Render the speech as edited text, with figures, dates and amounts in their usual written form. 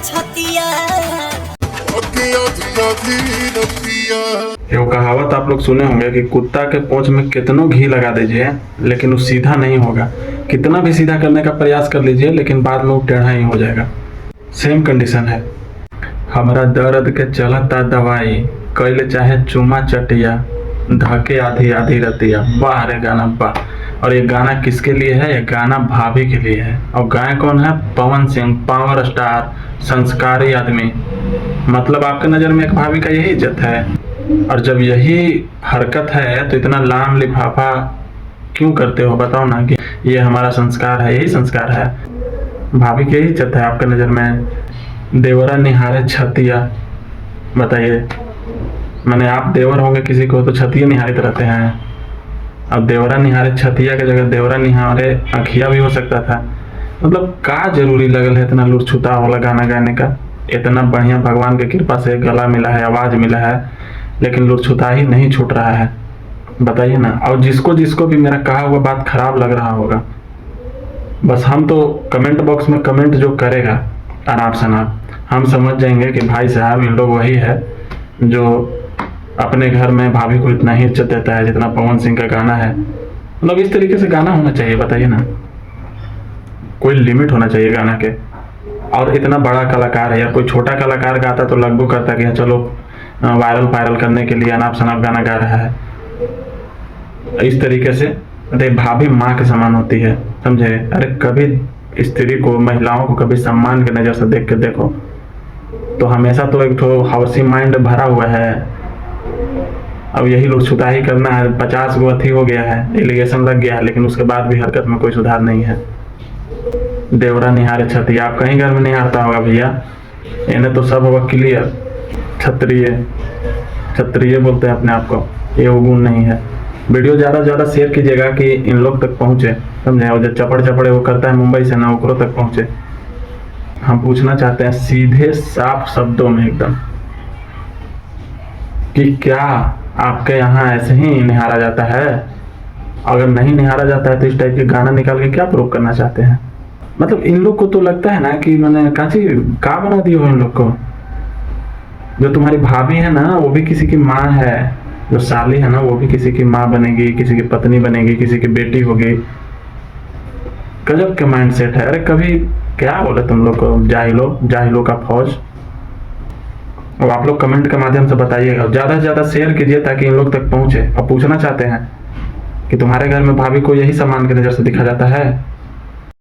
छतिया। वो कहावत आप लोग सुने होंगे कि कुत्ता के पूंछ में कितनों घी लगा दीजिए लेकिन वो सीधा नहीं होगा। कितना भी सीधा करने का प्रयास कर लीजिए लेकिन बाद में वो टेढ़ा ही हो जाएगा। सेम कंडीशन है। हमारा दर्द के चलता दवाई कैले चाहे चुमा चटिया धके आधी आधी रतिया। वाह रे गाना वाह। और ये गाना किसके लिए है? ये गाना भाभी के लिए है। और गाय कौन है? पवन सिंह, पावर स्टार, संस्कारी आदमी। मतलब आपके नज़र में एक भाभी का यही इज्जत है। और जब यही हरकत है तो इतना लाम लिफाफा क्यों करते हो? बताओ ना कि ये हमारा संस्कार है। यही संस्कार है। भाभी की यही इज्जत है आपके नज़र में। देवरा निहारे छतिया। बताइए, मैंने आप देवर होंगे किसी को तो छतिया निहारित रहते हैं। अब देवरा निहारे छतिया की जगह देवरा निहारे अखिया भी हो सकता था। मतलब का जरूरी लगल है इतना लुरछुता वाला गाना गाने का? इतना बढ़िया भगवान की कृपा से गला मिला है, आवाज़ मिला है, लेकिन लुरछुता ही नहीं छूट रहा है। बताइए ना। और जिसको जिसको भी मेरा कहा हुआ बात खराब लग रहा होगा, बस हम तो कमेंट बॉक्स में कमेंट जो करेगा अनाप शनाप हम समझ जाएंगे कि भाई साहब इन लोग वही है जो अपने घर में भाभी को इतना ही इज्जत देता है जितना पवन सिंह का गाना है। मतलब इस तरीके से गाना होना चाहिए। बताइए ना, कोई लिमिट होना चाहिए गाना के। और इतना बड़ा कलाकार है या कोई छोटा कलाकार गाता तो लगभग करता कि चलो वायरल करने के लिए अनाप शनाप गाना गा रहा है। इस तरीके से अरे भाभी माँ के समान होती है, समझे? अरे कभी स्त्री को, महिलाओं को कभी सम्मान की नज़र से देख के देखो तो हमेशा तो एक तो हवसी माइंड भरा हुआ है। अब यही लोग छुता ही करना है। 50 गो अथी हो गया है, एलिगेशन लग गया है, लेकिन उसके बाद भी हरकत में कोई सुधार नहीं है। देवरा निहारे छतिया। आप कहीं घर में नहीं हारता होगा भैया। इन्हें तो सब होगा क्लियर। क्षत्रिय बोलते हैं अपने आप को। ये वो गुण नहीं है। वीडियो ज़्यादा से ज़्यादा शेयर कीजिएगा कि इन लोग तक पहुँचे, समझे? और जो चपड़ वो करता है मुंबई से ना, ओकरों तक पहुँचे। हम पूछना चाहते हैं सीधे साफ शब्दों में एकदम कि क्या आपके यहाँ ऐसे ही निहारा जाता है? अगर नहीं निहारा जाता है तो इस टाइप के गाना निकाल के क्या प्रूव करना चाहते हैं? मतलब इन लोग को तो लगता है ना कि मैंने काची का बना दिया हो इन लोग को। जो तुम्हारी भाभी है ना वो भी किसी की माँ है, जो साली है ना वो भी किसी की माँ बनेगी, किसी की पत्नी बनेगी, किसी की बेटी होगी। गजब के माइंड सेट है। अरे कभी क्या बोले तुम लोग को, जाहिलों का फौज। और आप लोग कमेंट के माध्यम से बताइएगा, ज़्यादा से ज़्यादा शेयर कीजिए ताकि इन लोग तक पहुँचे। और पूछना चाहते हैं कि तुम्हारे घर में भाभी को यही सम्मान की नज़र से देखा जाता है?